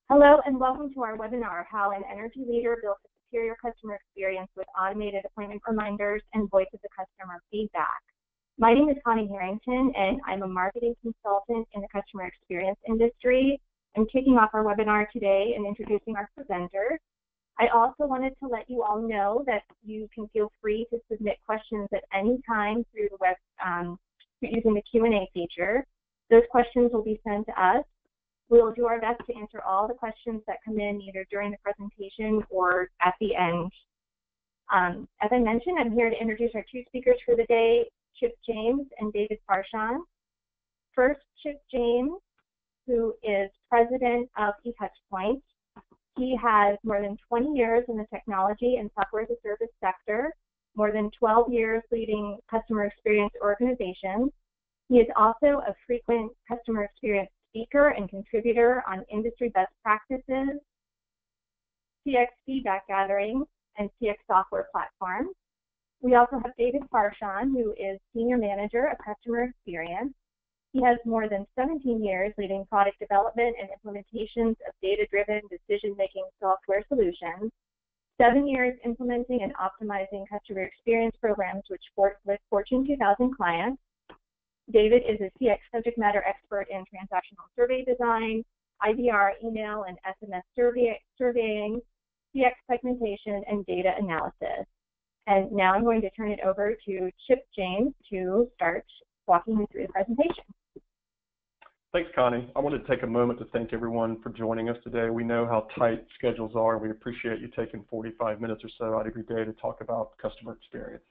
Hello and welcome to our webinar, How an Energy Leader Builds a Superior Customer Experience with Automated Appointment Reminders and Voice of the Customer Feedback. My name is Connie Harrington and I'm a marketing consultant in the customer experience industry. I'm kicking off our webinar today and introducing our presenters. I also wanted to let you all know that you can feel free to submit questions at any time through the web using the Q&A feature. Those questions will be sent to us. We'll do our best to answer all the questions that come in either during the presentation or at the end. As I mentioned, I'm here to introduce our two speakers for the day, Chip James and David Farshon. First, Chip James, who is president of eTouchPoint. He has more than 20 years in the technology and software as a service sector, more than 12 years leading customer experience organizations. He is also a frequent customer experience speaker and contributor on industry best practices, CX feedback gathering, and CX software platforms. We also have David Farshon, who is Senior Manager of Customer Experience. He has more than 17 years leading product development and implementations of data-driven decision-making software solutions, 7 years implementing and optimizing customer experience programs with Fortune 2000 clients. David is a CX subject matter expert in transactional survey design, IVR, email, and SMS surveying, CX segmentation, and data analysis. And now I'm going to turn it over to Chip James to start walking me through the presentation. Thanks, Connie. I wanted to take a moment to thank everyone for joining us today. We know how tight schedules are, and we appreciate you taking 45 minutes or so out of your day to talk about customer experience.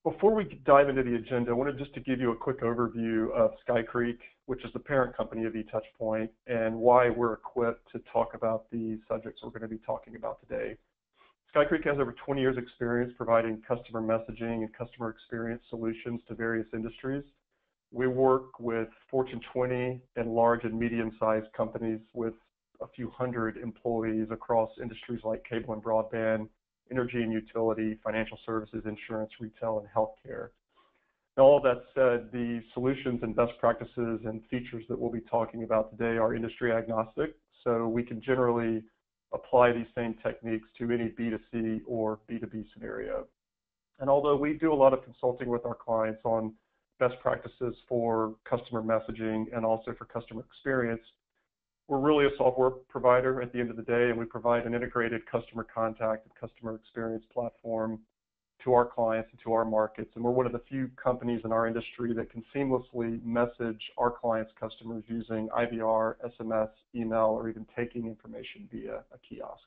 Before we dive into the agenda, I wanted just to give you a quick overview of Sky Creek, which is the parent company of eTouchPoint, and why we're equipped to talk about the subjects we're going to be talking about today. Sky Creek has over 20 years experience providing customer messaging and customer experience solutions to various industries. We work with Fortune 20 and large and medium-sized companies with a few hundred employees across industries like cable and broadband, energy and utility, financial services, insurance, retail, and healthcare. Now, all that said, the solutions and best practices and features that we'll be talking about today are industry agnostic, so we can generally apply these same techniques to any B2C or B2B scenario. And although we do a lot of consulting with our clients on best practices for customer messaging and also for customer experience, we're really a software provider at the end of the day, and we provide an integrated customer contact and customer experience platform to our clients and to our markets. And we're one of the few companies in our industry that can seamlessly message our clients' customers using IVR, SMS, email, or even taking information via a kiosk.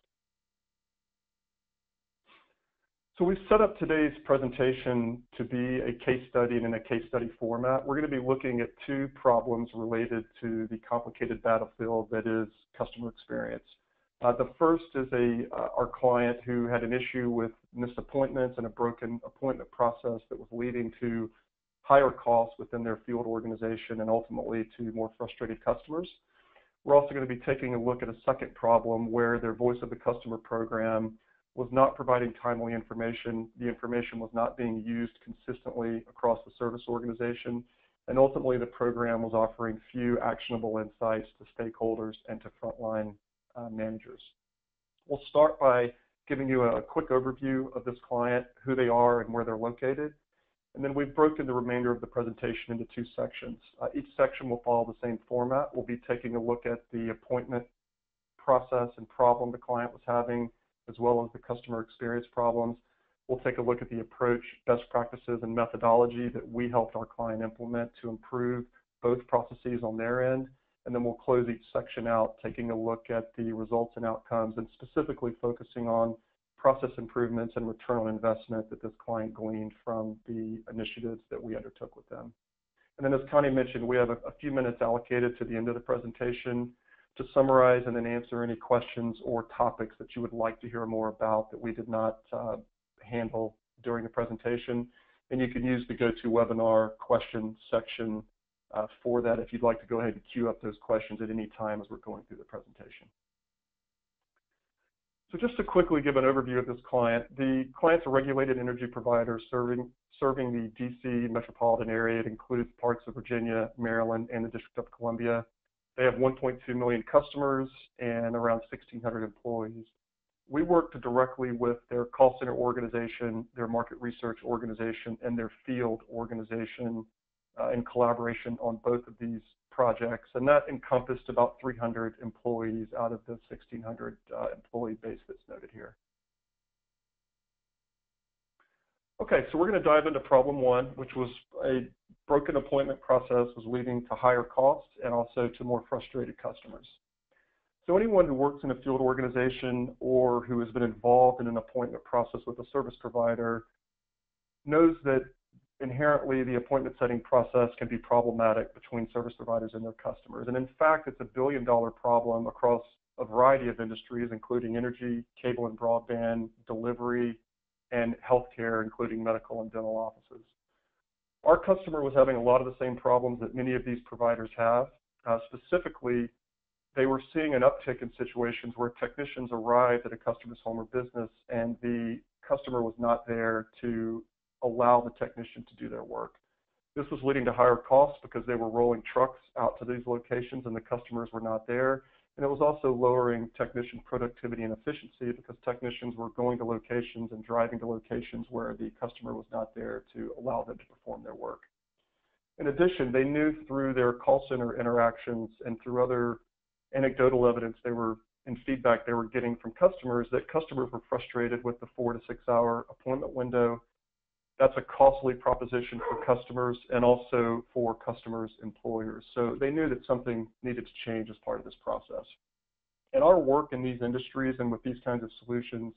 So we've set up today's presentation to be a case study and in a case study format. We're going to be looking at two problems related to the complicated battlefield that is customer experience. The first is our client who had an issue with missed appointments and a broken appointment process that was leading to higher costs within their field organization and ultimately to more frustrated customers. We're also going to be taking a look at a second problem where their voice of the customer program was not providing timely information. The information was not being used consistently across the service organization, and ultimately the program was offering few actionable insights to stakeholders and to frontline managers. We'll start by giving you a quick overview of this client, who they are and where they're located, and then we've broken the remainder of the presentation into two sections. Each section will follow the same format. We'll be taking a look at the appointment process and problem the client was having, as well as the customer experience problems. We'll take a look at the approach, best practices, and methodology that we helped our client implement to improve both processes on their end, and then we'll close each section out taking a look at the results and outcomes and specifically focusing on process improvements and return on investment that this client gleaned from the initiatives that we undertook with them. And then as Connie mentioned, we have a few minutes allocated to the end of the presentation to summarize and then answer any questions or topics that you would like to hear more about that we did not handle during the presentation. And you can use the GoToWebinar question section for that if you'd like to go ahead and queue up those questions at any time as we're going through the presentation. So just to quickly give an overview of this client, the client's a regulated energy provider serving the DC metropolitan area. It includes parts of Virginia, Maryland, and the District of Columbia. They have 1.2 million customers and around 1,600 employees. We worked directly with their call center organization, their market research organization, and their field organization in collaboration on both of these projects, and that encompassed about 300 employees out of the 1,600 employee base that's noted here. Okay, so we're going to dive into problem one, which was a broken appointment process was leading to higher costs and also to more frustrated customers. So anyone who works in a field organization or who has been involved in an appointment process with a service provider knows that inherently the appointment setting process can be problematic between service providers and their customers. And in fact, it's a billion-dollar problem across a variety of industries, including energy, cable and broadband, delivery, and healthcare, including medical and dental offices. Our customer was having a lot of the same problems that many of these providers have. Specifically, they were seeing an uptick in situations where technicians arrived at a customer's home or business and the customer was not there to allow the technician to do their work. This was leading to higher costs because they were rolling trucks out to these locations and the customers were not there. And it was also lowering technician productivity and efficiency because technicians were going to locations and driving to locations where the customer was not there to allow them to perform their work. In addition, they knew through their call center interactions and through other anecdotal evidence and feedback they were getting from customers that customers were frustrated with the 4 to 6 hour appointment window. That's a costly proposition for customers and also for customers' employers. So they knew that something needed to change as part of this process. In our work in these industries and with these kinds of solutions,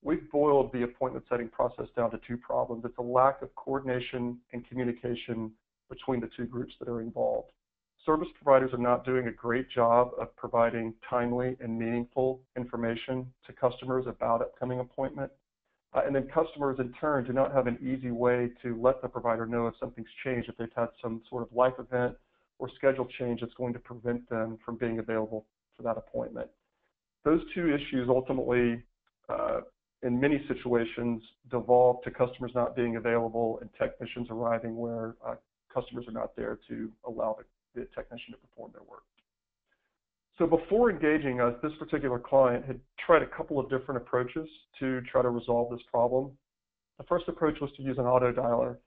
we've boiled the appointment setting process down to two problems. It's a lack of coordination and communication between the two groups that are involved. Service providers are not doing a great job of providing timely and meaningful information to customers about upcoming appointment. And then customers in turn do not have an easy way to let the provider know if something's changed, if they've had some sort of life event or schedule change that's going to prevent them from being available for that appointment. Those two issues ultimately, in many situations, devolve to customers not being available and technicians arriving where customers are not there to allow the technician to perform their work. So before engaging us, this particular client had tried a couple of different approaches to try to resolve this problem. The first approach was to use an auto dialer.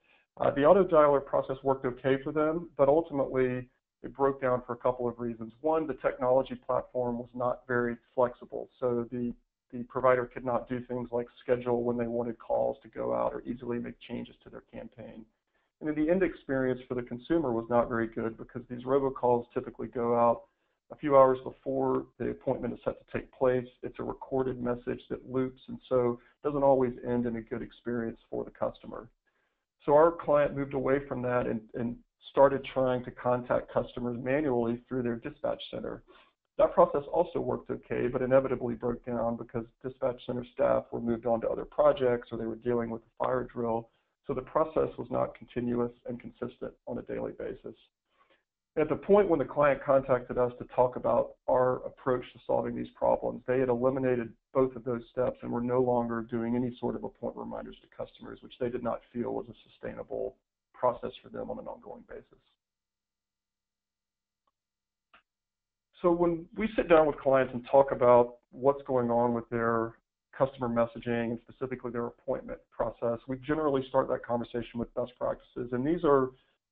The auto dialer process worked okay for them, but ultimately it broke down for a couple of reasons. One, the technology platform was not very flexible, so the provider could not do things like schedule when they wanted calls to go out or easily make changes to their campaign. And then the end experience for the consumer was not very good because these robocalls typically go out a few hours before the appointment is set to take place. It's a recorded message that loops, and so doesn't always end in a good experience for the customer. So our client moved away from that and started trying to contact customers manually through their dispatch center. That process also worked okay, but inevitably broke down because dispatch center staff were moved on to other projects or they were dealing with a fire drill. So the process was not continuous and consistent on a daily basis. At the point when the client contacted us to talk about our approach to solving these problems, they had eliminated both of those steps and were no longer doing any sort of appointment reminders to customers, which they did not feel was a sustainable process for them on an ongoing basis. So when we sit down with clients and talk about what's going on with their customer messaging and specifically their appointment process, we generally start that conversation with best practices. And these are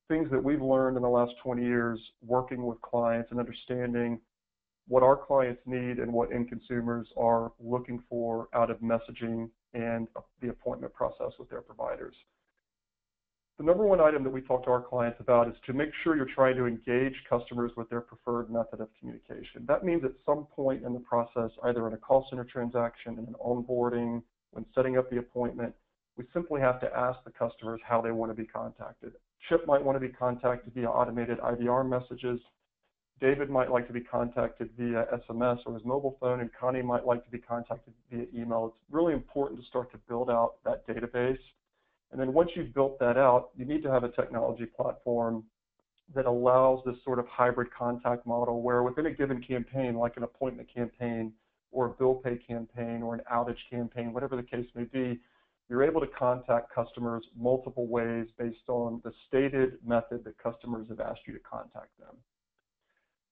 things that we've learned in the last 20 years working with clients and understanding what our clients need and what end consumers are looking for out of messaging and the appointment process with their providers. The number one item that we talk to our clients about is to make sure you're trying to engage customers with their preferred method of communication. That means at some point in the process, either in a call center transaction, in an onboarding, when setting up the appointment, we simply have to ask the customers how they want to be contacted. Chip might want to be contacted via automated IVR messages. David might like to be contacted via SMS or his mobile phone, and Connie might like to be contacted via email. It's really important to start to build out that database. And then once you've built that out, you need to have a technology platform that allows this sort of hybrid contact model where within a given campaign, like an appointment campaign or a bill pay campaign or an outage campaign, whatever the case may be, you're able to contact customers multiple ways based on the stated method that customers have asked you to contact them.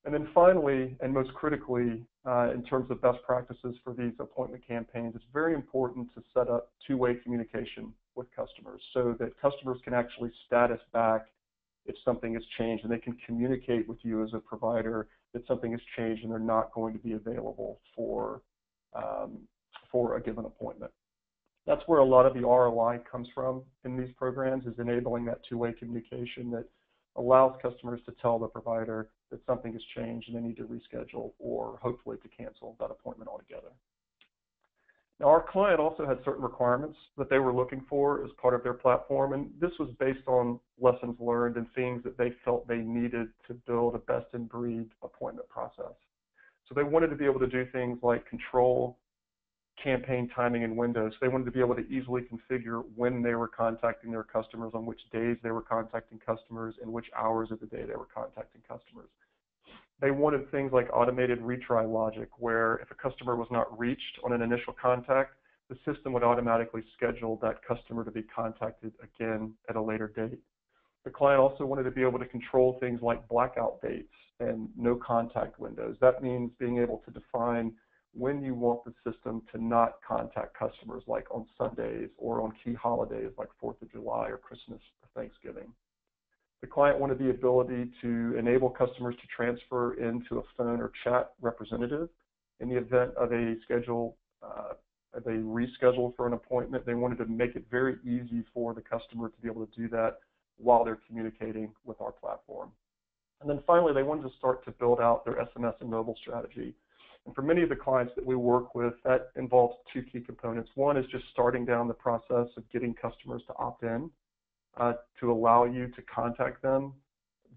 And then finally, and most critically, in terms of best practices for these appointment campaigns, it's very important to set up two-way communication with customers so that customers can actually status back if something has changed, and they can communicate with you as a provider that something has changed and they're not going to be available for a given appointment. That's where a lot of the ROI comes from in these programs, is enabling that two-way communication that allows customers to tell the provider that something has changed and they need to reschedule or hopefully to cancel that appointment altogether. Now, our client also had certain requirements that they were looking for as part of their platform, and this was based on lessons learned and things that they felt they needed to build a best-in-breed appointment process. So they wanted to be able to do things like control campaign timing and windows. They wanted to be able to easily configure when they were contacting their customers, on which days they were contacting customers, and which hours of the day they were contacting customers. They wanted things like automated retry logic, where if a customer was not reached on an initial contact, the system would automatically schedule that customer to be contacted again at a later date. The client also wanted to be able to control things like blackout dates and no contact windows. That means being able to define when you want the system to not contact customers, like on Sundays or on key holidays like 4th of July or Christmas or Thanksgiving. The client wanted the ability to enable customers to transfer into a phone or chat representative in the event of a reschedule for an appointment. They wanted to make it very easy for the customer to be able to do that while they're communicating with our platform. And then finally, they wanted to start to build out their SMS and mobile strategy. And for many of the clients that we work with, that involves two key components. One is just starting down the process of getting customers to opt in to allow you to contact them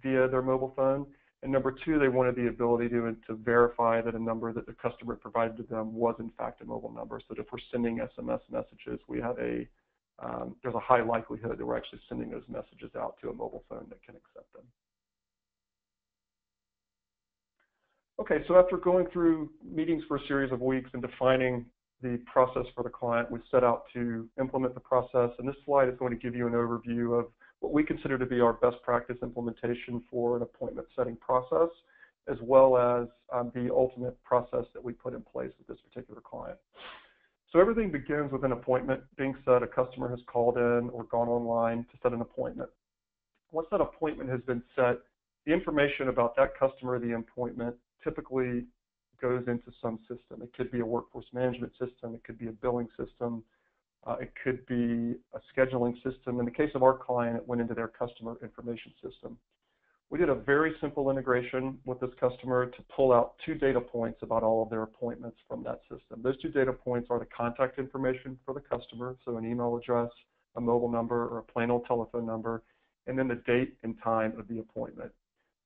via their mobile phone. And number two, they wanted the ability to verify that a number that the customer provided to them was in fact a mobile number, so that if we're sending SMS messages, we have there's a high likelihood that we're actually sending those messages out to a mobile phone that can accept them. Okay, so after going through meetings for a series of weeks and defining the process for the client, we set out to implement the process. And this slide is going to give you an overview of what we consider to be our best practice implementation for an appointment setting process, as well as the ultimate process that we put in place with this particular client. So everything begins with an appointment being set. A customer has called in or gone online to set an appointment. Once that appointment has been set, the information about that customer, the appointment, typically goes into some system. It could be a workforce management system. It could be a billing system. It could be a scheduling system. In the case of our client, it went into their customer information system. We did a very simple integration with this customer to pull out two data points about all of their appointments from that system. Those two data points are the contact information for the customer, so an email address, a mobile number, or a plain old telephone number, and then the date and time of the appointment.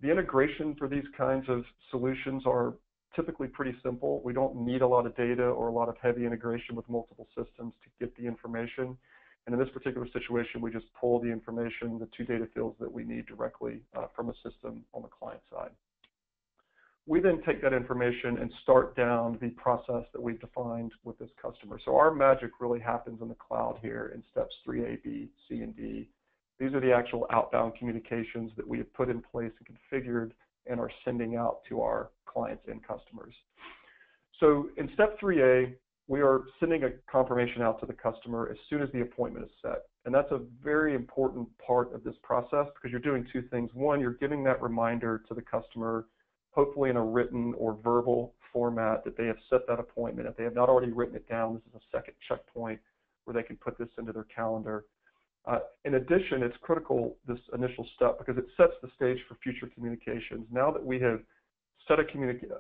The integration for these kinds of solutions are typically pretty simple. We don't need a lot of data or a lot of heavy integration with multiple systems to get the information. And in this particular situation, we just pull the information, the two data fields that we need directly from a system on the client side. We then take that information and start down the process that we've defined with this customer. So our magic really happens in the cloud here in steps 3A, B, C, and D. These are the actual outbound communications that we have put in place and configured and are sending out to our clients and customers. So in step 3A, we are sending a confirmation out to the customer as soon as the appointment is set. And that's a very important part of this process because you're doing two things. One, you're giving that reminder to the customer, hopefully in a written or verbal format, that they have set that appointment. If they have not already written it down, this is a second checkpoint where they can put this into their calendar. In addition, it's critical, this initial step, because it sets the stage for future communications. Now that we have communicated,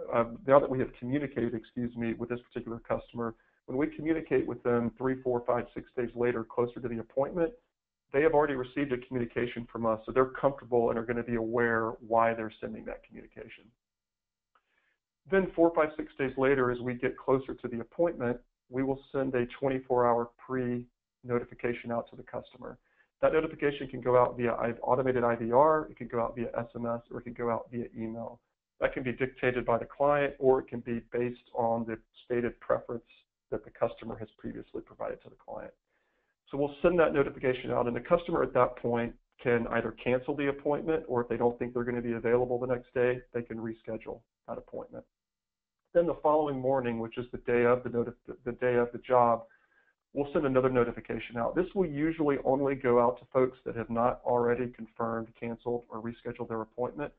with this particular customer, when we communicate with them 3, 4, 5, 6 days later, closer to the appointment, they have already received a communication from us, so they're comfortable and are going to be aware why they're sending that communication. Then 4, 5, 6 days later, as we get closer to the appointment, we will send a 24-hour pre-notification out to the customer. That notification can go out via automated IVR, it can go out via SMS, or it can go out via email. That can be dictated by the client, or it can be based on the stated preference that the customer has previously provided to the client. So we'll send that notification out, and the customer at that point can either cancel the appointment, or if they don't think they're going to be available the next day, they can reschedule that appointment. Then the following morning, which is the day of the job, we'll send another notification out. This will usually only go out to folks that have not already confirmed, canceled, or rescheduled their appointment,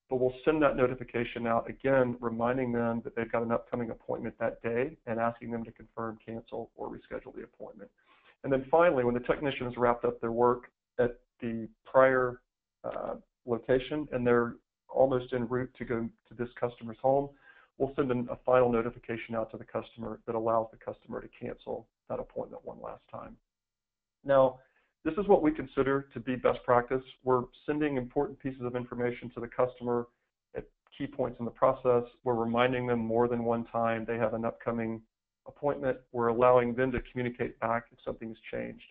but we'll send that notification out again, reminding them that they've got an upcoming appointment that day and asking them to confirm, cancel, or reschedule the appointment. And then finally, when the technician has wrapped up their work at the prior location and they're almost en route to go to this customer's home, we'll send a final notification out to the customer that allows the customer to cancel that appointment one last time. Now, this is what we consider to be best practice. We're sending important pieces of information to the customer at key points in the process. We're reminding them more than one time they have an upcoming appointment. We're allowing them to communicate back if something has changed.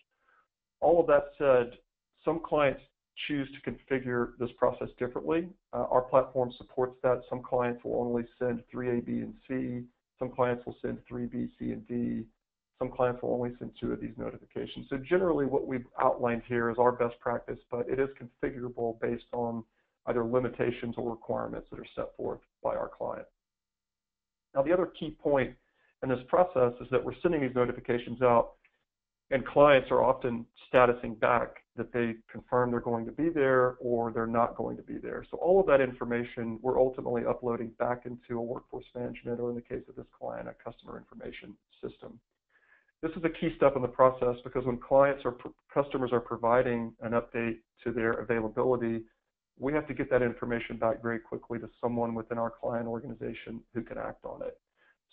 All of that said, some clients choose to configure this process differently. Our platform supports that. Some clients will only send 3A, B, and C. Some clients will send 3B, C, and D. Some clients will only send 2 of these notifications. So generally what we've outlined here is our best practice, but it is configurable based on either limitations or requirements that are set forth by our client. Now, the other key point in this process is that we're sending these notifications out, and clients are often statusing back that they confirm they're going to be there or they're not going to be there. So all of that information we're ultimately uploading back into a workforce management, or in the case of this client, a customer information system. This is a key step in the process because when customers are providing an update to their availability, we have to get that information back very quickly to someone within our client organization who can act on it.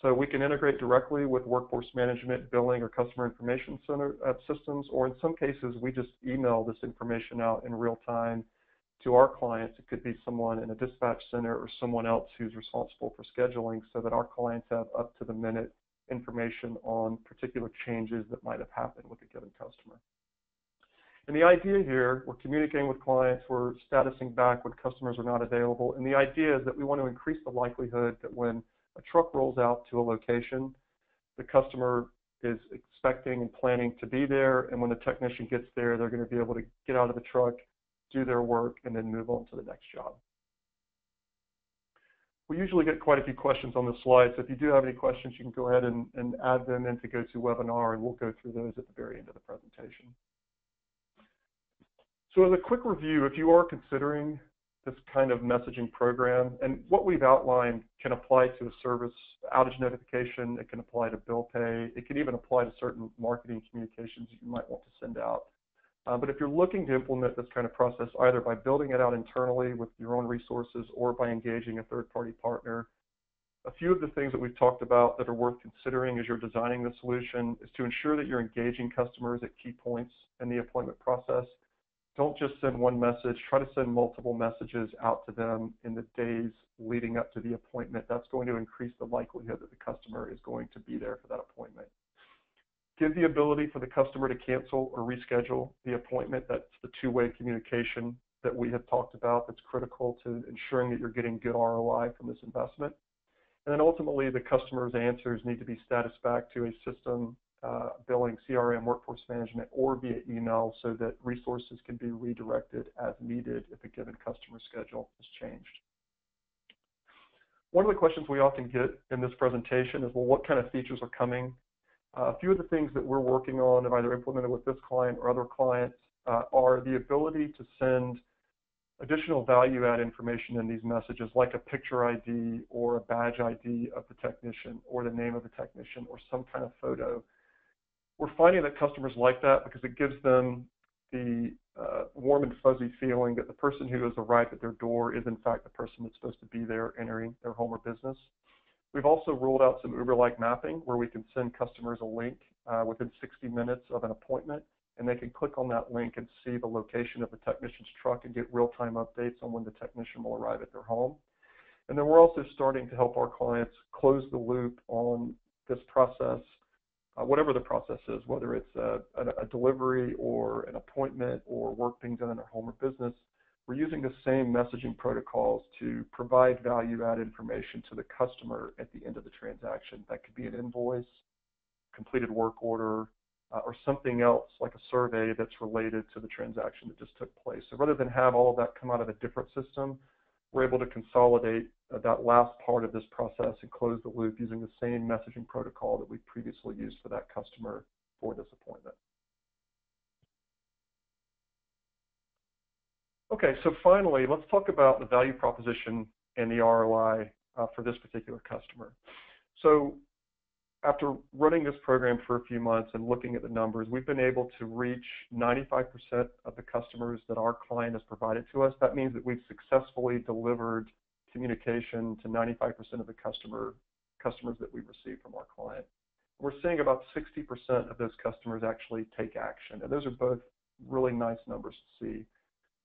So we can integrate directly with workforce management, billing, or customer information center systems, or in some cases, we just email this information out in real time to our clients. It could be someone in a dispatch center or someone else who's responsible for scheduling, so that our clients have up-to-the-minute information on particular changes that might have happened with a given customer. And the idea here, we're communicating with clients, we're statusing back when customers are not available, and the idea is that we want to increase the likelihood that when a truck rolls out to a location, the customer is expecting and planning to be there, and when the technician gets there, they're going to be able to get out of the truck, do their work, and then move on to the next job. We usually get quite a few questions on this slide, so if you do have any questions, you can go ahead and add them into GoToWebinar, and we'll go through those at the very end of the presentation. So as a quick review, if you are considering this kind of messaging program, and what we've outlined can apply to a service outage notification, it can apply to bill pay, it can even apply to certain marketing communications you might want to send out. But if you're looking to implement this kind of process, either by building it out internally with your own resources or by engaging a third-party partner, a few of the things that we've talked about that are worth considering as you're designing the solution is to ensure that you're engaging customers at key points in the appointment process. Don't just send one message, try to send multiple messages out to them in the days leading up to the appointment. That's going to increase the likelihood that the customer is going to be there for that appointment. Give the ability for the customer to cancel or reschedule the appointment. That's the two-way communication that we have talked about that's critical to ensuring that you're getting good ROI from this investment. And then ultimately, the customer's answers need to be status back to a system, billing, CRM, workforce management, or via email so that resources can be redirected as needed if a given customer schedule has changed. One of the questions we often get in this presentation is, well, what kind of features are coming? A few of the things that we're working on, have either implemented with this client or other clients, are the ability to send additional value-add information in these messages, like a picture ID or a badge ID of the technician or the name of the technician or some kind of photo. We're finding that customers like that because it gives them the warm and fuzzy feeling that the person who has arrived at their door is in fact the person that's supposed to be there entering their home or business. We've also rolled out some Uber-like mapping where we can send customers a link within 60 minutes of an appointment, and they can click on that link and see the location of the technician's truck and get real-time updates on when the technician will arrive at their home. And then we're also starting to help our clients close the loop on this process, whatever the process is, whether it's a delivery or an appointment or work being done in their home or business. We're using the same messaging protocols to provide value-add information to the customer at the end of the transaction. That could be an invoice, completed work order, or something else like a survey that's related to the transaction that just took place. So rather than have all of that come out of a different system, we're able to consolidate that last part of this process and close the loop using the same messaging protocol that we previously used for that customer for this appointment. Okay, so finally, let's talk about the value proposition and the ROI for this particular customer. So after running this program for a few months and looking at the numbers, we've been able to reach 95% of the customers that our client has provided to us. That means that we've successfully delivered communication to 95% of the customers that we receive from our client. We're seeing about 60% of those customers actually take action, and those are both really nice numbers to see.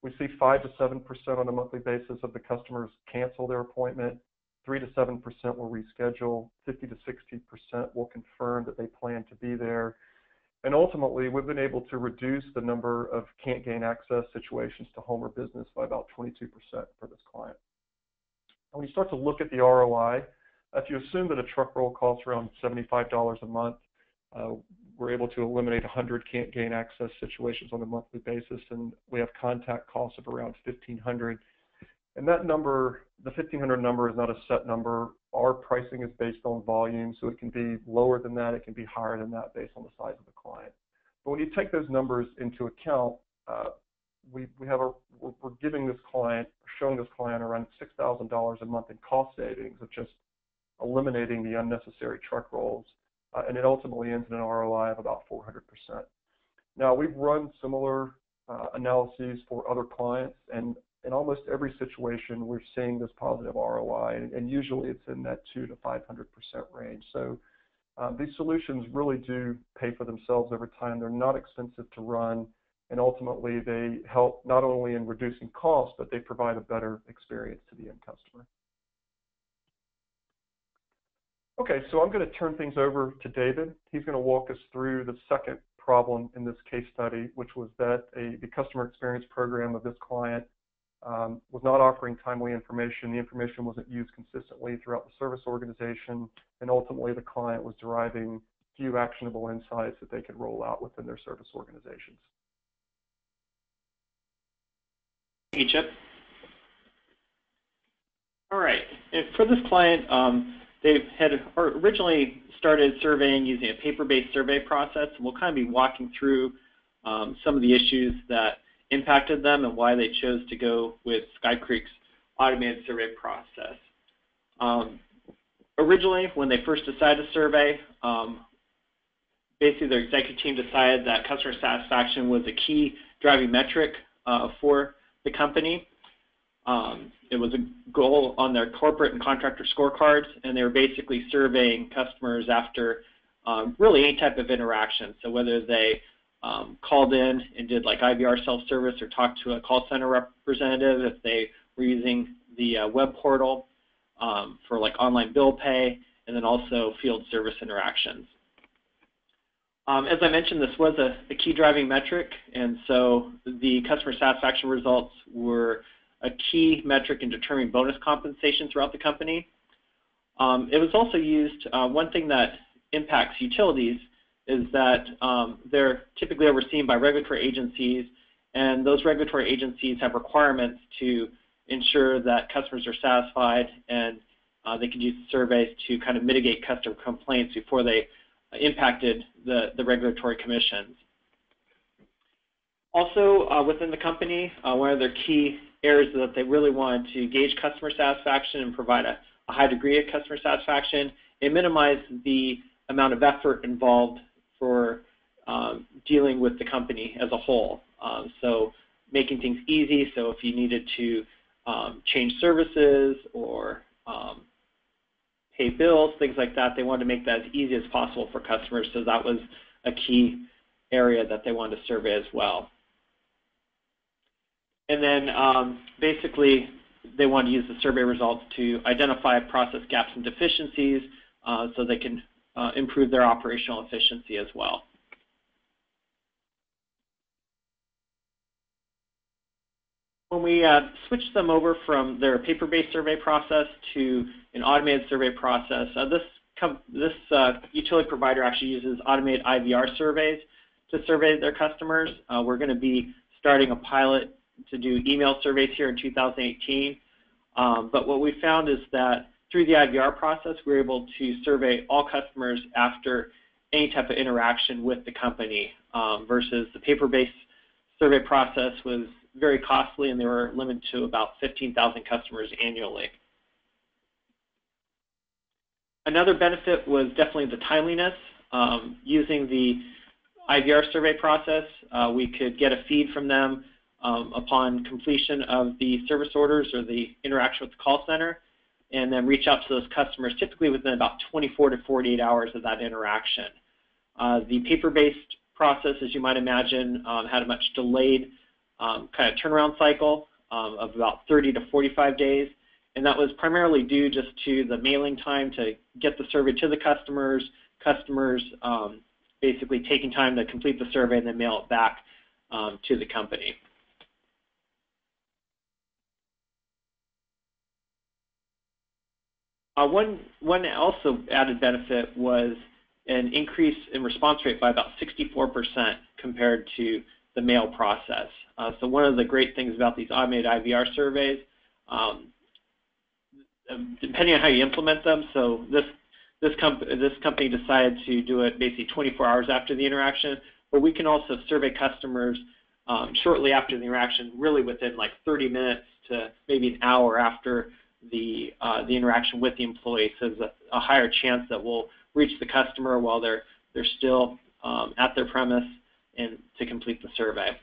We see 5 to 7% on a monthly basis of the customers cancel their appointment. 3 to 7% will reschedule, 50 to 60% will confirm that they plan to be there. And ultimately, we've been able to reduce the number of can't gain access situations to home or business by about 22% for this client. And when you start to look at the ROI, if you assume that a truck roll costs around $75 a month, we're able to eliminate 100 can't gain access situations on a monthly basis, and we have contact costs of around $1,500. And that number, the 1,500 number, is not a set number. Our pricing is based on volume, so it can be lower than that, it can be higher than that based on the size of the client. But when you take those numbers into account, we're giving this client, showing this client around $6,000 a month in cost savings of just eliminating the unnecessary truck rolls, and it ultimately ends in an ROI of about 400%. Now, we've run similar analyses for other clients, and in almost every situation, we're seeing this positive ROI, and usually it's in that 200 to 500% range. So these solutions really do pay for themselves over time. They're not expensive to run, and ultimately they help not only in reducing costs, but they provide a better experience to the end customer. Okay, so I'm going to turn things over to David. He's going to walk us through the second problem in this case study, which was that the customer experience program of this client was not offering timely information. The information wasn't used consistently throughout the service organization, and ultimately the client was deriving few actionable insights that they could roll out within their service organizations. Hey, Chip. All right, and for this client, they had originally started surveying using a paper-based survey process, and we'll kind of be walking through some of the issues that impacted them and why they chose to go with Sky Creek's automated survey process. Originally, when they first decided to survey, basically their executive team decided that customer satisfaction was a key driving metric for the company. It was a goal on their corporate and contractor scorecards, and they were basically surveying customers after really any type of interaction. So whether they called in and did like IVR self-service or talked to a call center representative, if they were using the web portal for like online bill pay, and then also field service interactions. As I mentioned, this was a key driving metric, and so the customer satisfaction results were a key metric in determining bonus compensation throughout the company. It was also used, one thing that impacts utilities is that they're typically overseen by regulatory agencies, and those regulatory agencies have requirements to ensure that customers are satisfied, and they can use surveys to kind of mitigate customer complaints before they impacted the regulatory commissions. Also, within the company, one of their key areas that they really wanted to gauge customer satisfaction and provide a high degree of customer satisfaction and minimize the amount of effort involved for dealing with the company as a whole. So making things easy, so if you needed to change services or pay bills, things like that, they wanted to make that as easy as possible for customers, so that was a key area that they wanted to survey as well. And then basically they want to use the survey results to identify process gaps and deficiencies so they can improve their operational efficiency as well. When we switched them over from their paper-based survey process to an automated survey process, this utility provider actually uses automated IVR surveys to survey their customers. We're going to be starting a pilot to do email surveys here in 2018. But what we found is that through the IVR process, we're able to survey all customers after any type of interaction with the company versus the paper-based survey process was very costly, and they were limited to about 15,000 customers annually. Another benefit was definitely the timeliness. Using the IVR survey process, we could get a feed from them upon completion of the service orders or the interaction with the call center, and then reach out to those customers typically within about 24 to 48 hours of that interaction. The paper-based process, as you might imagine, had a much delayed kind of turnaround cycle of about 30 to 45 days, and that was primarily due just to the mailing time to get the survey to the customers, basically taking time to complete the survey and then mail it back to the company. One also added benefit was an increase in response rate by about 64% compared to the mail process. So one of the great things about these automated IVR surveys, depending on how you implement them, so this company decided to do it basically 24 hours after the interaction, but we can also survey customers shortly after the interaction, really within like 30 minutes to maybe an hour after the interaction with the employee. So there's a higher chance that we'll reach the customer while they're still at their premise and to complete the survey.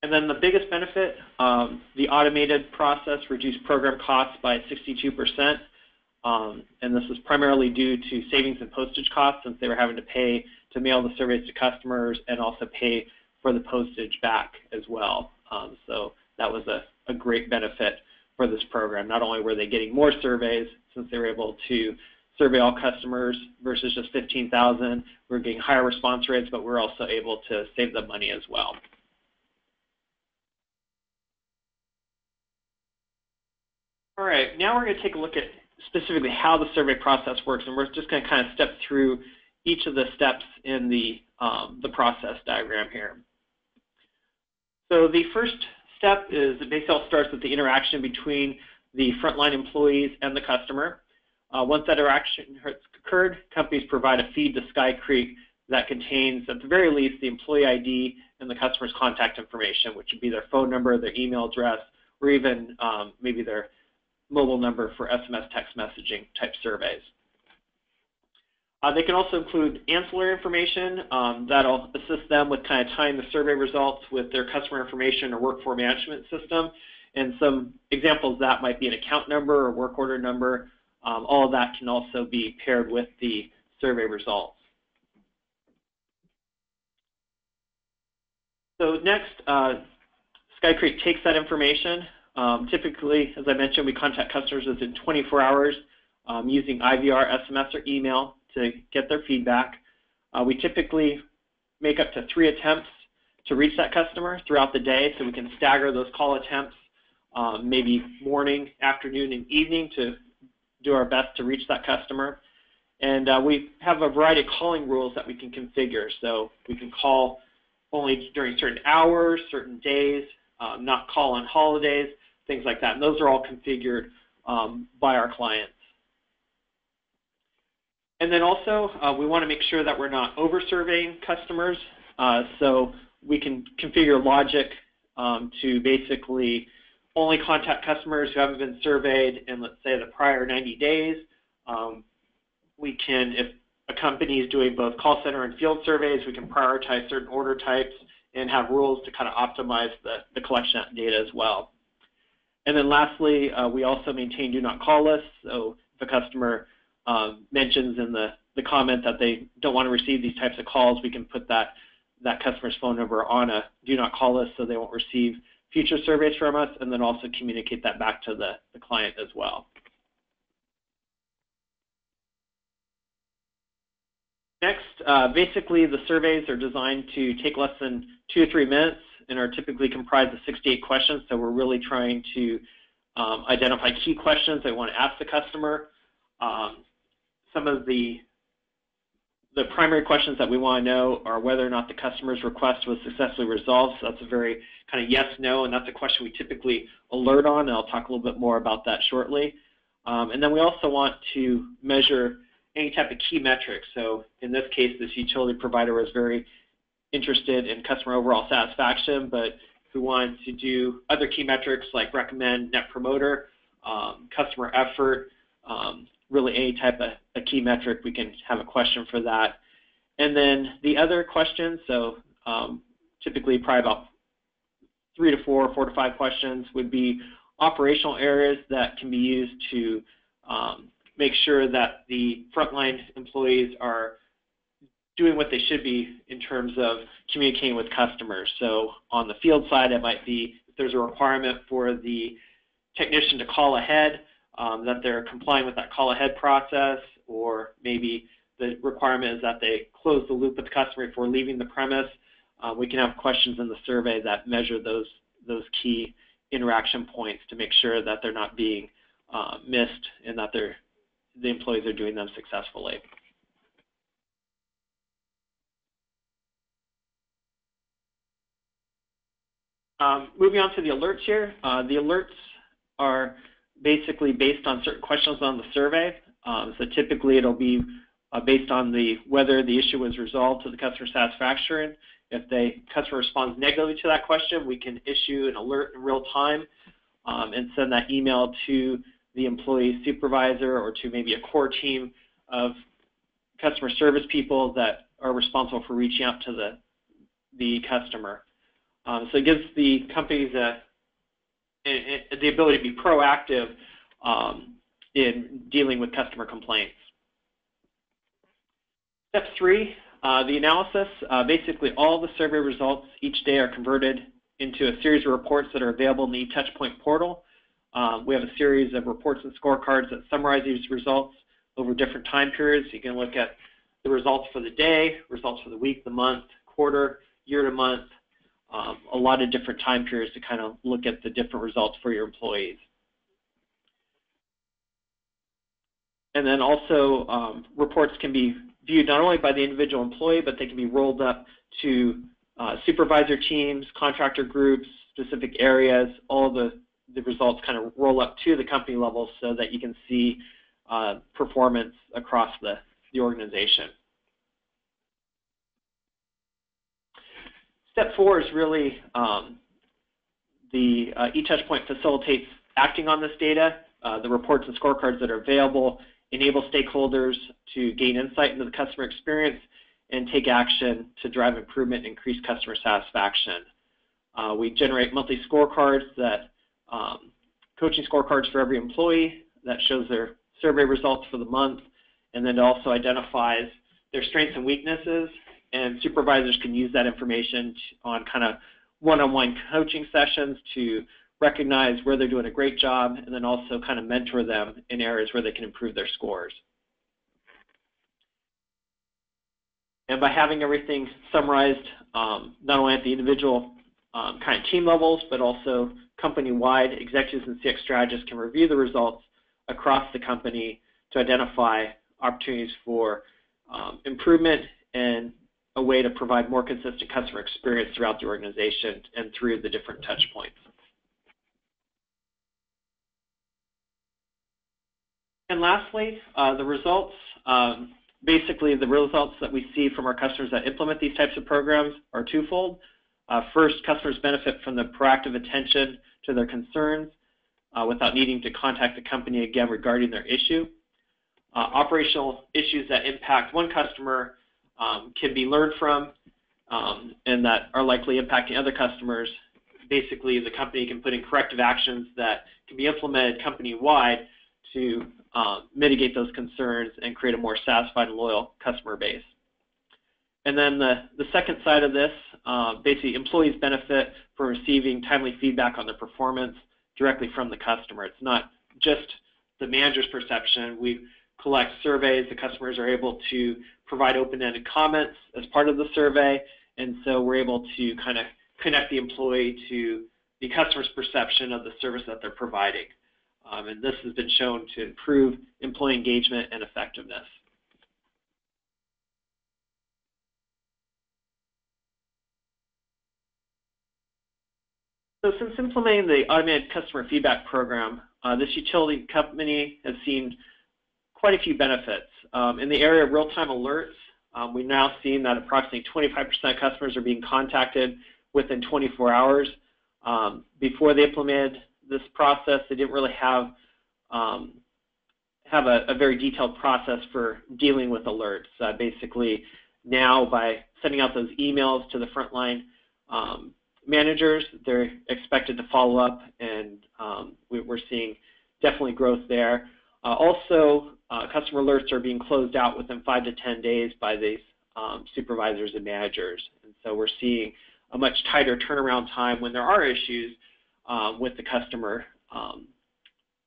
And then the biggest benefit, the automated process reduced program costs by 62%, and this was primarily due to savings in postage costs since they were having to pay to mail the surveys to customers and also pay for the postage back as well. So that was a great benefit for this program. Not only were they getting more surveys since they were able to survey all customers versus just 15,000, we were getting higher response rates, but we're also able to save them money as well. All right, now we're going to take a look at specifically how the survey process works, and we're just going to kind of step through each of the steps in the process diagram here. So the first step is it basically all starts with the interaction between the frontline employees and the customer. Once that interaction has occurred, companies provide a feed to SkyCreek that contains, at the very least, the employee ID and the customer's contact information, which would be their phone number, their email address, or even maybe their mobile number for SMS text messaging type surveys. They can also include ancillary information that'll assist them with kind of tying the survey results with their customer information or workforce management system. And some examples of that might be an account number or work order number. All of that can also be paired with the survey results. So next, SkyCreek takes that information. Typically, as I mentioned, we contact customers within 24 hours using IVR, SMS, or email to get their feedback. We typically make up to 3 attempts to reach that customer throughout the day, so we can stagger those call attempts, maybe morning, afternoon, and evening to do our best to reach that customer. And we have a variety of calling rules that we can configure. So we can call only during certain hours, certain days, not call on holidays, things like that. And those are all configured by our clients. And then also, we want to make sure that we're not over-surveying customers. So we can configure logic to basically only contact customers who haven't been surveyed in, let's say, the prior 90 days. We can, if a company is doing both call center and field surveys, we can prioritize certain order types and have rules to kind of optimize the collection of data as well. And then lastly, we also maintain do not call lists. So if a customer mentions in the comment that they don't want to receive these types of calls, we can put that customer's phone number on a do not call list so they won't receive future surveys from us, and then also communicate that back to the client as well. Next, basically the surveys are designed to take less than 2 to 3 minutes and are typically comprised of 68 questions, so we're really trying to identify key questions they want to ask the customer. Some of the the primary questions that we want to know are whether or not the customer's request was successfully resolved. So that's a very kind of yes, no, and that's a question we typically alert on, and I'll talk a little bit more about that shortly. And then we also want to measure any type of key metrics. So in this case, this utility provider was very interested in customer overall satisfaction, but if we wanted to do other key metrics like recommend net promoter, customer effort, really any type of a key metric, we can have a question for that. And then the other questions, so typically probably about 3 to 4, 4 to 5 questions would be operational areas that can be used to make sure that the frontline employees are doing what they should be in terms of communicating with customers. So on the field side, it might be if there's a requirement for the technician to call ahead, that they're complying with that call ahead process, or maybe the requirement is that they close the loop with the customer before leaving the premise. We can have questions in the survey that measure those key interaction points to make sure that they're not being missed and that the employees are doing them successfully. Moving on to the alerts here. The alerts are basically based on certain questions on the survey. So typically it'll be based on whether the issue was resolved to the customer satisfaction. If the customer responds negatively to that question, we can issue an alert in real time and send that email to the employee supervisor or to maybe a core team of customer service people that are responsible for reaching out to the customer. So it gives the companies the ability to be proactive in dealing with customer complaints. Step 3, the analysis. Basically, all the survey results each day are converted into a series of reports that are available in the eTouchPoint portal. We have a series of reports and scorecards that summarize these results over different time periods. You can look at the results for the day, results for the week, the month, quarter, year to month, a lot of different time periods to kind of look at the different results for your employees. And then also reports can be viewed not only by the individual employee, but they can be rolled up to supervisor teams, contractor groups, specific areas. All the results kind of roll up to the company level so that you can see performance across the organization. Step 4 is really the eTouchPoint facilitates acting on this data. The reports and scorecards that are available enable stakeholders to gain insight into the customer experience and take action to drive improvement and increase customer satisfaction. We generate monthly scorecards coaching scorecards for every employee that shows their survey results for the month, and then also identifies their strengths and weaknesses, and supervisors can use that information on kind of one-on-one coaching sessions to recognize where they're doing a great job, and then also kind of mentor them in areas where they can improve their scores. And by having everything summarized, not only at the individual kind of team levels, but also company-wide, executives and CX strategists can review the results across the company to identify opportunities for improvement and a way to provide more consistent customer experience throughout the organization and through the different touch points. And lastly, the results. Basically, the results that we see from our customers that implement these types of programs are twofold. First, customers benefit from the proactive attention to their concerns without needing to contact the company again regarding their issue. Operational issues that impact one customer can be learned from and that are likely impacting other customers. Basically, the company can put in corrective actions that can be implemented company-wide to mitigate those concerns and create a more satisfied and loyal customer base. And then the second side of this, basically employees benefit from receiving timely feedback on their performance directly from the customer. It's not just the manager's perception. We collect surveys. The customers are able to provide open-ended comments as part of the survey, and so we're able to kind of connect the employee to the customer's perception of the service that they're providing. And this has been shown to improve employee engagement and effectiveness. So since implementing the automated customer feedback program, this utility company has seen quite a few benefits. In the area of real-time alerts, we've now seen that approximately 25% of customers are being contacted within 24 hours. Before they implemented this process, they didn't really have a very detailed process for dealing with alerts. Basically, now by sending out those emails to the frontline managers, they're expected to follow up, and we're seeing definitely growth there. Also, customer alerts are being closed out within 5 to 10 days by these supervisors and managers. And so we're seeing a much tighter turnaround time when there are issues with the customer,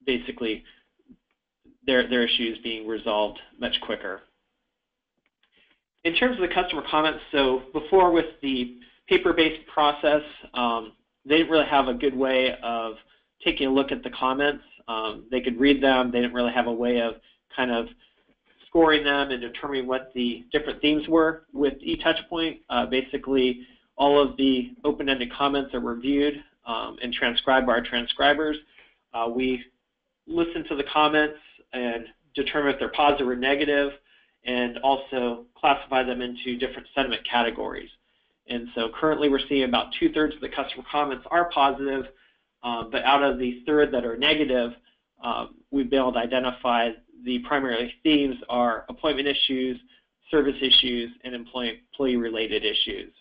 basically their issues being resolved much quicker. In terms of the customer comments, so before with the paper-based process, they didn't really have a good way of taking a look at the comments. They could read them. They didn't really have a way of kind of scoring them and determining what the different themes were. With eTouchPoint, basically all of the open-ended comments are reviewed and transcribed by our transcribers. We listen to the comments and determine if they're positive or negative, and also classify them into different sentiment categories. And so currently we're seeing about 2/3 of the customer comments are positive, but out of the third that are negative, we've been able to identify the primary themes are appointment issues, service issues, and employee-related issues.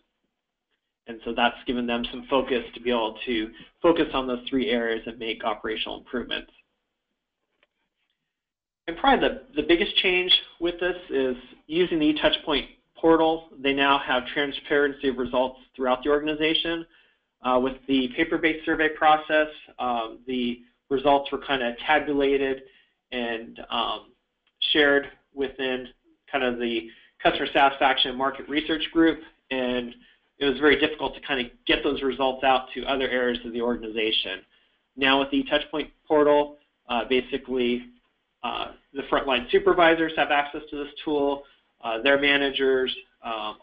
And so that's given them some focus to be able to focus on those 3 areas and make operational improvements. And probably the biggest change with this is using the eTouchPoint portal. They now have transparency of results throughout the organization. With the paper-based survey process, the results were kind of tabulated and shared within kind of the customer satisfaction market research group, and it was very difficult to kind of get those results out to other areas of the organization. Now with the eTouchPoint portal, basically the frontline supervisors have access to this tool, their managers,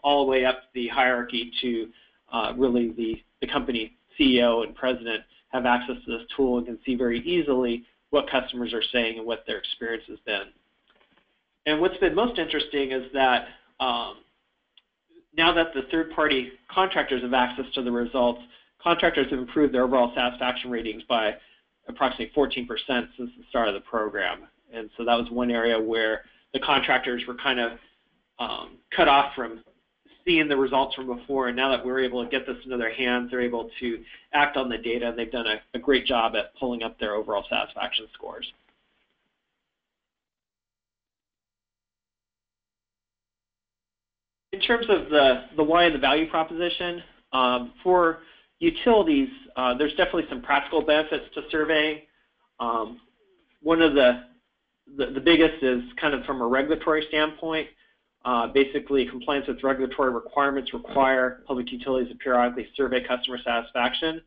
all the way up the hierarchy to really the company CEO and president have access to this tool and can see very easily what customers are saying and what their experience has been. And what's been most interesting is that now that the third-party contractors have access to the results, contractors have improved their overall satisfaction ratings by approximately 14% since the start of the program. And so that was one area where the contractors were kind of cut off from seeing the results from before, and now that we're able to get this into their hands, they're able to act on the data, and they've done a great job at pulling up their overall satisfaction scores. In terms of the why and the value proposition, for utilities, there's definitely some practical benefits to surveying. One of the biggest is kind of from a regulatory standpoint. Basically, compliance with regulatory requirements require public utilities to periodically survey customer satisfaction.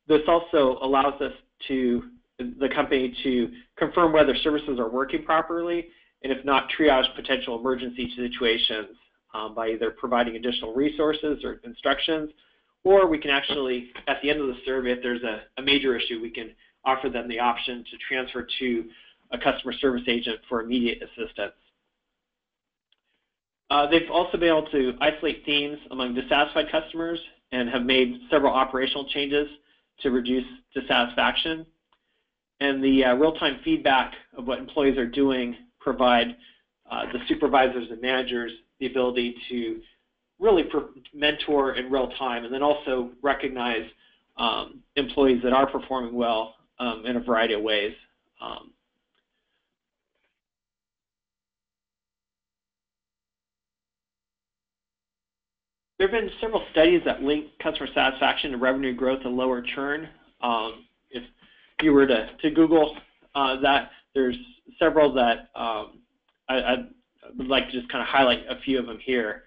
This also allows the company to confirm whether services are working properly, and if not, triage potential emergency situations by either providing additional resources or instructions, or we can actually, at the end of the survey, if there's a major issue, we can offer them the option to transfer to a customer service agent for immediate assistance. They've also been able to isolate themes among dissatisfied customers and have made several operational changes to reduce dissatisfaction. And the real-time feedback of what employees are doing provide the supervisors and managers the ability to really mentor in real time, and then also recognize employees that are performing well in a variety of ways. There have been several studies that link customer satisfaction to revenue growth and lower churn. If you were to Google that, there's several that I would like to just kind of highlight a few of them here.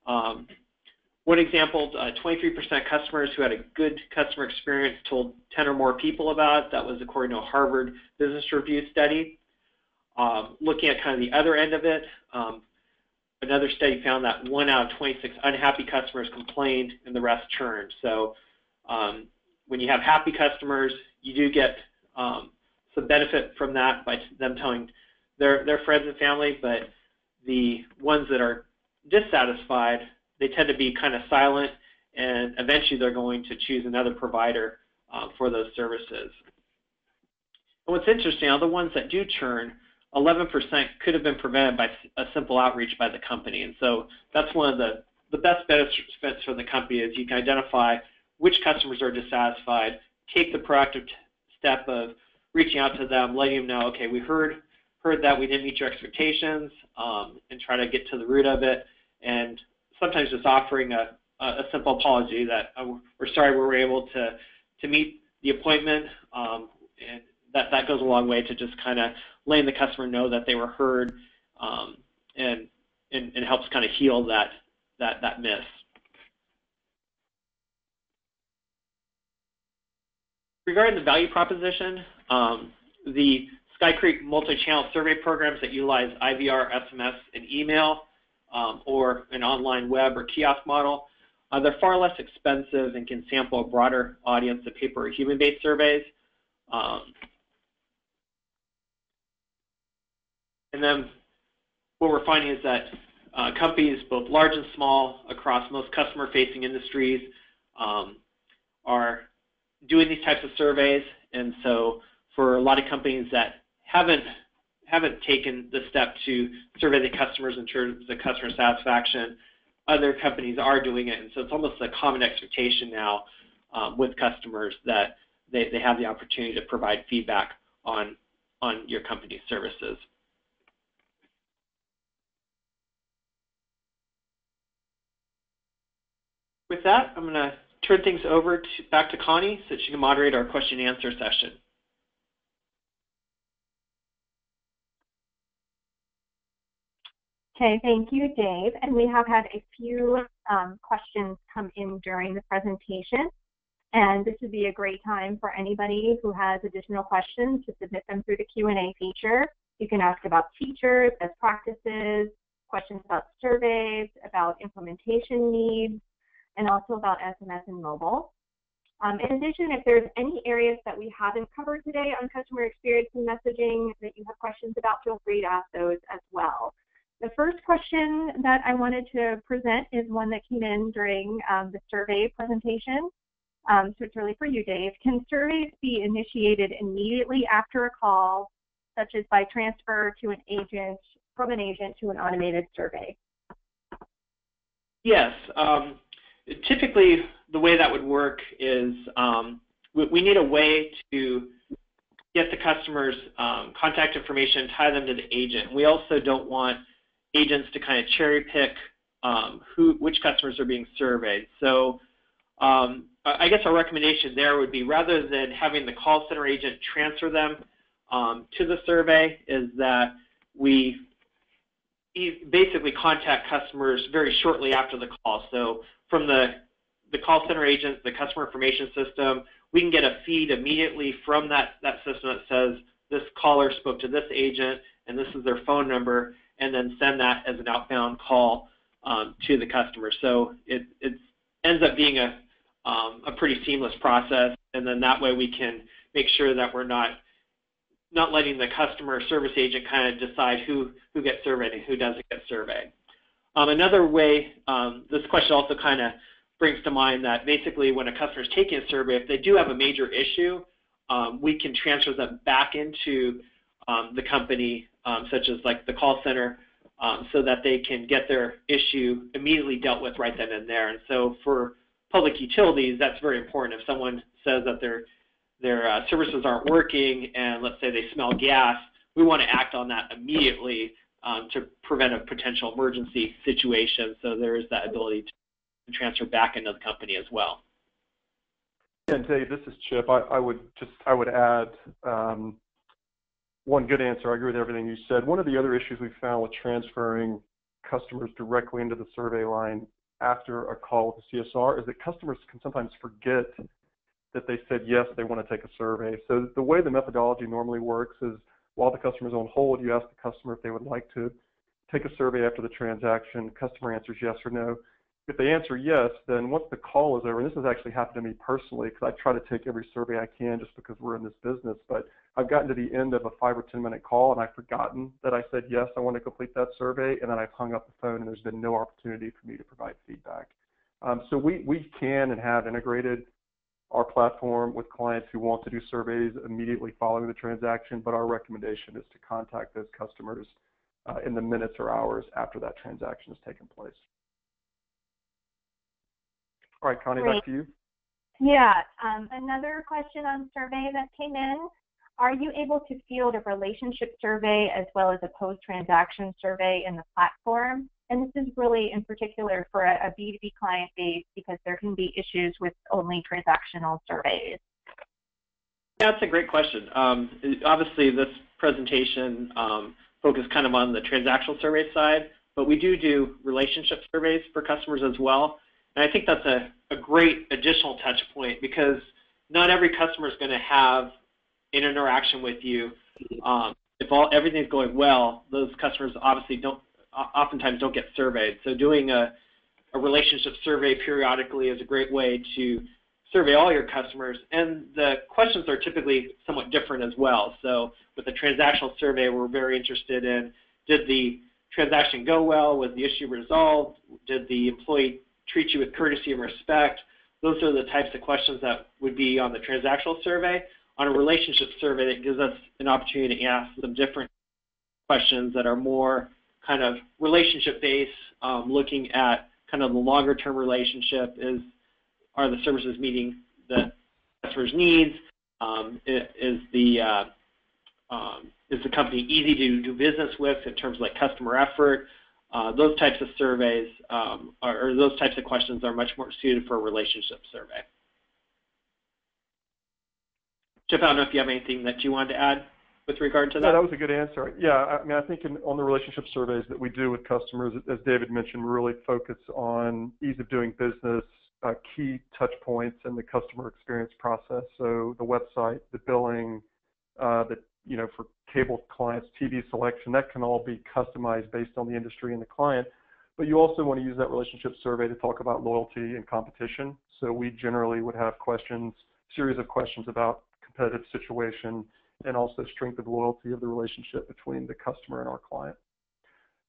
One example, 23% customers who had a good customer experience told 10 or more people about it. That was according to a Harvard Business Review study. Looking at kind of the other end of it, another study found that 1 out of 26 unhappy customers complained and the rest churned. So When you have happy customers, you do get some benefit from that by them telling their friends and family, but the ones that are dissatisfied, they tend to be kind of silent, and eventually they're going to choose another provider for those services. And what's interesting, the ones that do churn, 11% could have been prevented by a simple outreach by the company. And so that's one of the best benefits for the company is you can identify which customers are dissatisfied, take the proactive step of reaching out to them, letting them know, okay, we heard that we didn't meet your expectations, and try to get to the root of it, and sometimes just offering a simple apology that we're sorry we were able to meet the appointment, and that goes a long way to just kind of letting the customer know that they were heard, and helps kind of heal that miss. Regarding the value proposition, the Sky Creek multi-channel survey programs that utilize IVR, SMS, and email, or an online web or kiosk model, they're far less expensive and can sample a broader audience of paper or human-based surveys. And then what we're finding is that companies, both large and small, across most customer-facing industries, are doing these types of surveys. And so for a lot of companies that haven't taken the step to survey the customers in terms of customer satisfaction, other companies are doing it. And so it's almost a common expectation now with customers that they have the opportunity to provide feedback on your company's services. With that, I'm going to turn things over back to Connie so that she can moderate our question and answer session. Okay, thank you, Dave. And we have had a few questions come in during the presentation. And this would be a great time for anybody who has additional questions to submit them through the Q&A feature. You can ask about features, best practices, questions about surveys, about implementation needs, and also about SMS and mobile. In addition, if there's any areas that we haven't covered today on customer experience and messaging that you have questions about, feel free to ask those as well. The first question that I wanted to present is one that came in during the survey presentation. So it's really for you, Dave. Can surveys be initiated immediately after a call, such as by transfer to an agent, from an agent to an automated survey? Yes. Typically, the way that would work is we need a way to get the customer's contact information, tie them to the agent. We also don't want agents to kind of cherry pick which customers are being surveyed. So I guess our recommendation there would be, rather than having the call center agent transfer them to the survey, is that we basically contact customers very shortly after the call. So from the call center agent, the customer information system, we can get a feed immediately from that system that says this caller spoke to this agent and this is their phone number, and then send that as an outbound call to the customer. So it ends up being a pretty seamless process, and then that way we can make sure that we're not letting the customer service agent kind of decide who gets surveyed and who doesn't get surveyed. Another way, this question also kind of brings to mind that basically when a customer is taking a survey, if they do have a major issue, we can transfer them back into the company, such as like the call center, so that they can get their issue immediately dealt with right then and there. And so for public utilities, that's very important. If someone says that their services aren't working and let's say they smell gas, we want to act on that immediately to prevent a potential emergency situation. So there is that ability to transfer back into the company as well. And Dave, this is Chip. I would add one good answer. I agree with everything you said. One of the other issues we found with transferring customers directly into the survey line after a call with the CSR is that customers can sometimes forget that they said yes, they want to take a survey. So the way the methodology normally works is while the customer's on hold, you ask the customer if they would like to take a survey after the transaction. Customer answers yes or no. If they answer yes, then once the call is over, and this has actually happened to me personally because I try to take every survey I can just because we're in this business, but I've gotten to the end of a 5 or 10 minute call and I've forgotten that I said yes, I want to complete that survey, and then I've hung up the phone and there's been no opportunity for me to provide feedback. So we can and have integrated our platform with clients who want to do surveys immediately following the transaction, but our recommendation is to contact those customers in the minutes or hours after that transaction has taken place. All right, Connie, Great. back to you. Yeah, another question on survey that came in. Are you able to field a relationship survey as well as a post-transaction survey in the platform? And this is really in particular for a B2B client base because there can be issues with only transactional surveys. Yeah, that's a great question. Obviously, this presentation focused kind of on the transactional survey side, but we do relationship surveys for customers as well. And I think that's a great additional touch point because not every customer is going to have an interaction with you. If everything's going well, those customers obviously oftentimes don't get surveyed. So doing a relationship survey periodically is a great way to survey all your customers. And the questions are typically somewhat different as well. So with the transactional survey, we're very interested in, did the transaction go well? Was the issue resolved? Did the employee treat you with courtesy and respect? Those are the types of questions that would be on the transactional survey. On a relationship survey, that gives us an opportunity to ask some different questions that are more kind of relationship-based, looking at kind of the longer-term relationship. Are the services meeting the customer's needs? Is the company easy to do business with in terms of like customer effort? Those types of surveys or those types of questions are much more suited for a relationship survey. Chip, I don't know if you have anything that you wanted to add with regard to that. Yeah, that was a good answer. Yeah, I mean, I think on the relationship surveys that we do with customers, as David mentioned, we really focus on ease of doing business, key touch points in the customer experience process. So the website, the billing, for cable clients, TV selection, that can all be customized based on the industry and the client. But you also want to use that relationship survey to talk about loyalty and competition. So we generally would have series of questions about competitive situation and also strength of loyalty of the relationship between the customer and our client.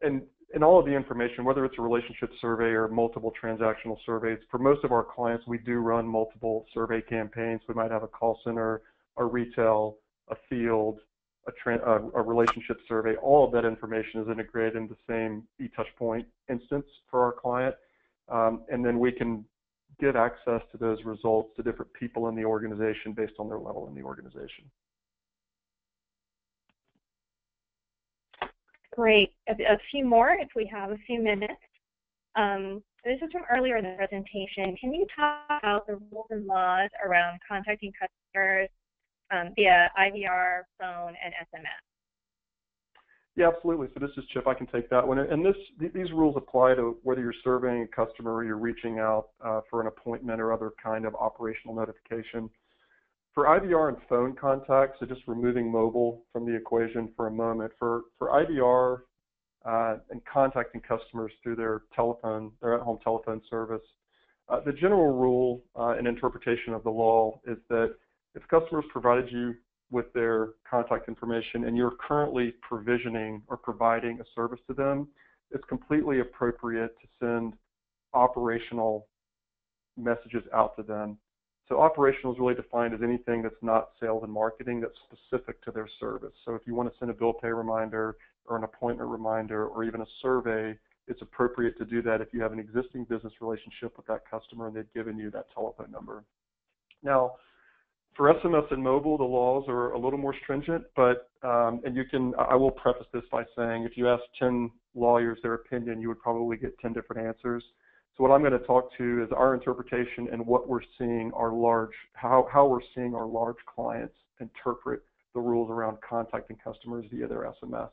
And all of the information, whether it's a relationship survey or multiple transactional surveys, for most of our clients, we do run multiple survey campaigns. We might have a call center, a retail, a field, a relationship survey. All of that information is integrated in the same eTouchPoint instance for our client. And then we can get access to those results to different people in the organization based on their level in the organization. Great. A few more if we have a few minutes. This is from earlier in the presentation. Can you talk about the rules and laws around contacting customers via IVR, phone, and SMS? Yeah, absolutely. So this is Chip. I can take that one. And these rules apply to whether you're surveying a customer or you're reaching out for an appointment or other kind of operational notification. For IVR and phone contacts, so just removing mobile from the equation for a moment, for IVR and contacting customers through their at-home telephone service, the general rule and interpretation of the law is that if customers provided you with their contact information and you're currently provisioning or providing a service to them, it's completely appropriate to send operational messages out to them. So operational is really defined as anything that's not sales and marketing that's specific to their service. So if you want to send a bill pay reminder or an appointment reminder or even a survey, it's appropriate to do that if you have an existing business relationship with that customer and they've given you that telephone number. Now, for SMS and mobile, the laws are a little more stringent, but I will preface this by saying if you ask 10 lawyers their opinion, you would probably get 10 different answers. So what I'm going to talk to is our interpretation and what we're seeing how we're seeing our large clients interpret the rules around contacting customers via their SMS.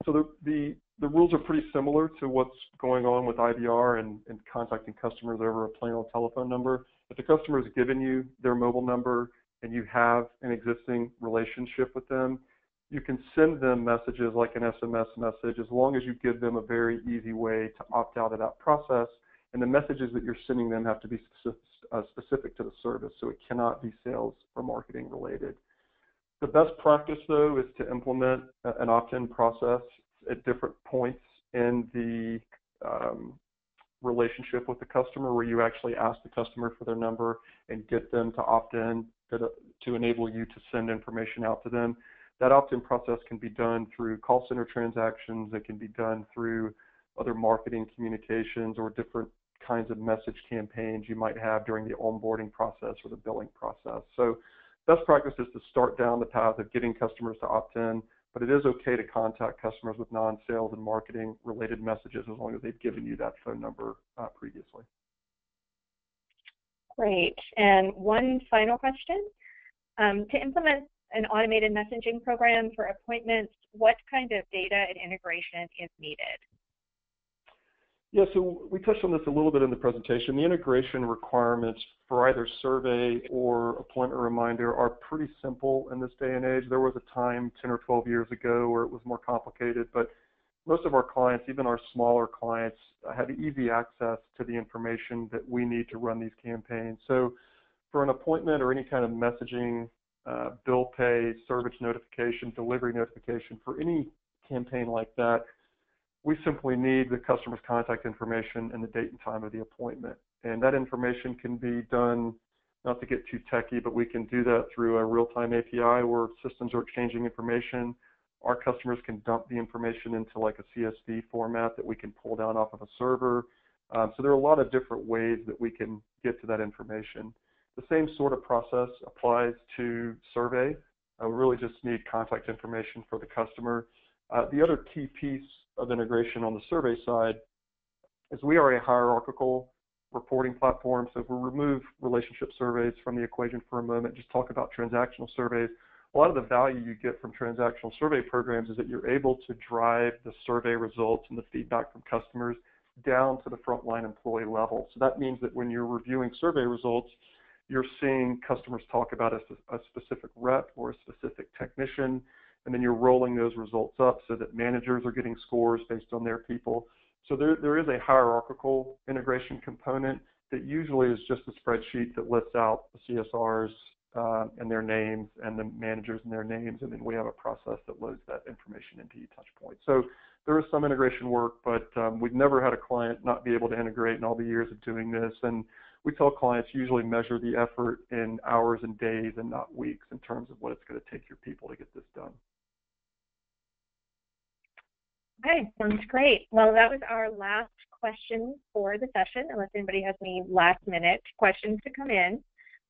So the rules are pretty similar to what's going on with IVR and contacting customers over a plain old telephone number. If the customer has given you their mobile number and you have an existing relationship with them, you can send them messages like an SMS message as long as you give them a very easy way to opt out of that process and the messages that you're sending them have to be specific to the service, so it cannot be sales or marketing related. The best practice, though, is to implement an opt-in process at different points in the relationship with the customer, where you actually ask the customer for their number and get them to opt in to enable you to send information out to them. That opt-in process can be done through call center transactions. It can be done through other marketing communications or different kinds of message campaigns you might have during the onboarding process or the billing process. So best practice is to start down the path of getting customers to opt in, but it is okay to contact customers with non-sales and marketing related messages as long as they've given you that phone number previously. Great. And one final question. To implement an automated messaging program for appointments, what kind of data and integration is needed? Yeah, so we touched on this a little bit in the presentation. The integration requirements for either survey or appointment reminder are pretty simple in this day and age. There was a time 10 or 12 years ago where it was more complicated, but most of our clients, even our smaller clients, have easy access to the information that we need to run these campaigns. So for an appointment or any kind of messaging, bill pay, service notification, delivery notification, for any campaign like that, we simply need the customer's contact information and the date and time of the appointment. And that information can be done, not to get too techy, but we can do that through a real-time API where systems are exchanging information. Our customers can dump the information into like a CSV format that we can pull down off of a server. So there are a lot of different ways that we can get to that information. The same sort of process applies to survey. We really just need contact information for the customer. The other key piece of integration on the survey side is we are a hierarchical reporting platform. So if we remove relationship surveys from the equation for a moment, just talk about transactional surveys, a lot of the value you get from transactional survey programs is that you're able to drive the survey results and the feedback from customers down to the frontline employee level. So that means that when you're reviewing survey results, you're seeing customers talk about a specific rep or a specific technician, and then you're rolling those results up so that managers are getting scores based on their people. So there is a hierarchical integration component that usually is just a spreadsheet that lists out the CSRs and their names and the managers and their names, and then we have a process that loads that information into eTouchPoint. So there is some integration work, but we've never had a client not be able to integrate in all the years of doing this. And we tell clients usually measure the effort in hours and days and not weeks in terms of what it's going to take your people to get this done. Okay, sounds great. Well, that was our last question for the session, unless anybody has any last-minute questions to come in.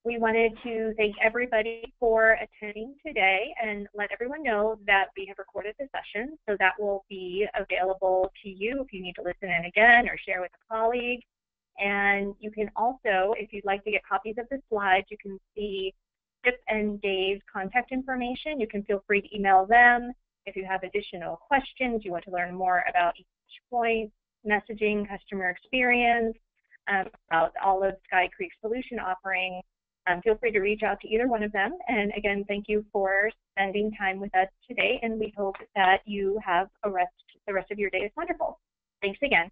We wanted to thank everybody for attending today and let everyone know that we have recorded the session, so that will be available to you if you need to listen in again or share with a colleague. And you can also, if you'd like to get copies of the slides, you can see Chip and Dave's contact information. You can feel free to email them. If you have additional questions, you want to learn more about eTouchPoint, messaging, customer experience, about all of Sky Creek's solution offerings, feel free to reach out to either one of them. And again, thank you for spending time with us today, and we hope that you have the rest of your day is wonderful. Thanks again.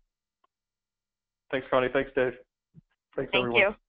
Thanks, Connie. Thanks, Dave. Thanks, everyone. Thank you.